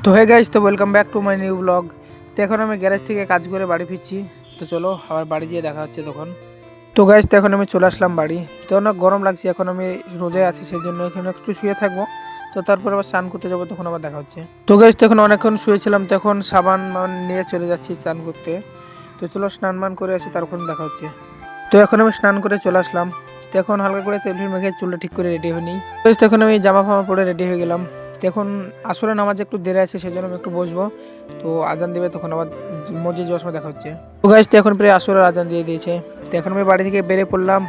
তো hey guys, তো welcome back to my new blog. তো এখন আমি গ্যারেজ থেকে কাজ করে বাড়ি ফিরছি। তো চলো আবার বাড়ি যেয়ে দেখা হচ্ছে তখন। তো গাইস, তো এখন আমি চলে আসলাম বাড়ি। তো অনেক গরম লাগছে, এখন আমি রোজায় আছি, সেই জন্য এখানে একটু শুয়ে থাকবো। তো তারপর আবার স্নান করতে যাবো, তখন আবার দেখা হচ্ছে। তো গাইস, তো এখন অনেকক্ষণ শুয়েছিলাম, তখন সাবান নিয়ে চলে যাচ্ছি স্নান করতে। তো চলো স্নান মান করে আসি, তারপর দেখা হচ্ছে। তো এখন আমি স্নান করে চলে আসলাম। তো এখন হালকা করে তেল মেখে চুলটা ঠিক করে রেডি হয়ে নিই। তো এখন আমি জামা ফামা পরে রেডি হয়ে গেলাম। তো এখন আসলে নামাজ একটু দেরি আছে, সেই জন্য আমি একটু বসবো। তো আজান দেবে, তখন আবার মসজিদ যাওয়ার সময় দেখা হচ্ছে। তো গাইস, তো এখন প্রায় আসরের আজান দিয়ে দিয়েছে। তো এখন আমি বাড়ি থেকে বেরিয়ে পড়লাম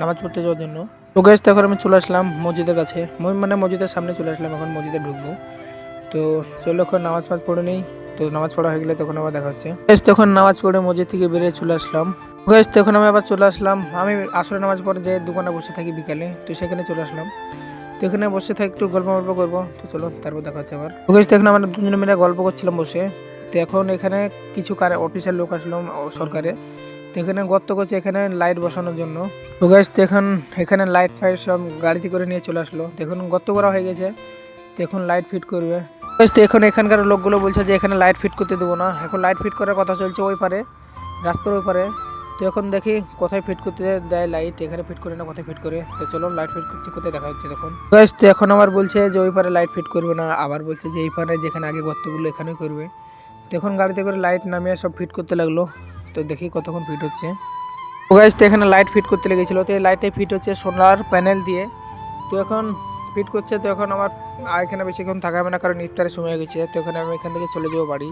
নামাজ পড়তে যাওয়ার জন্য। তো গাইস, তো এখন আমি চলে আসলাম মসজিদের কাছে, মানে মসজিদের সামনে চলে আসলাম, এখন মসজিদে ঢুকবো। তো চলো এখন নামাজ ফাজ পড়ে নেই। তো নামাজ পড়া হয়ে গেলে তখন আবার দেখা হচ্ছে। গাইস, তখন নামাজ পড়ে মসজিদ থেকে বেরিয়ে চলে আসলাম। গাইস, তখন আমি আবার চলে আসলাম, আমি আসলে নামাজ পড়ে যে দোকানে বসে থাকি বিকালে, তো সেখানে চলে আসলাম। তো এখানে বসে থাকি, একটু গল্প করবো। তো চলো তারপর দেখা হচ্ছে আবার। তো গাইস, এখন আমরা দুজনে মিলে গল্প করছিলাম বসে। তো এখন এখানে কিছু অফিসের লোক আসলো সরকারে। তো এখানে গর্ত করছে এখানে লাইট বসানোর জন্য। তো গাইস, তো এখন এখানে লাইট ফাইট সব গাড়িতে করে নিয়ে চলে আসলো। তো এখন গর্ত করা হয়ে গেছে, তো এখন লাইট ফিট করবে। তো এখন এখানকার লোকগুলো বলছে যে এখানে লাইট ফিট করতে দেবো না, এখন লাইট ফিট করার কথা চলছে ওই পারে, রাস্তার ওই পারে। তো এখন দেখি কোথায় ফিট করতে দেয় লাইট, এখানে ফিট করে না কোথায় ফিট করে। তো চলো লাইট ফিট করছে কোথায় দেখা হচ্ছে তখন। গাইস, তো এখন আমার বলছে যে ওই পারে লাইট ফিট করবে না, আবার বলছে যে এই পারে যেখানে আগে গর্তগুলো এখানেই করবে। তো এখন গাড়িতে করে লাইট নামিয়ে সব ফিট করতে লাগলো। তো দেখি কতক্ষণ ফিট হচ্ছে। তো গাইস, তো এখানে লাইট ফিট করতে লেগেছিল, তো এই লাইটে ফিট হচ্ছে সোলার প্যানেল দিয়ে। তো এখন ফিট করছে। তো এখন আমার এখানে বেশিক্ষণ থাকা হবে না, কারণ ইফতারের সময় হয়ে গেছে। তো এখন আমি এখান থেকে চলে যাবো বাড়ি।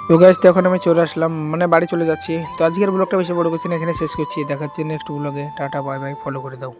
তো গাইস, তো এখন আমি চলে আসলাম, মানে বাড়ি চলে যাচ্ছি। তো আজকের ব্লগটা বেশি বড় করছি না, এখানে শেষ করছি। দেখাচ্ছি নেক্সট ব্লগে। টাটা বাই বাই, ফলো করে দাও।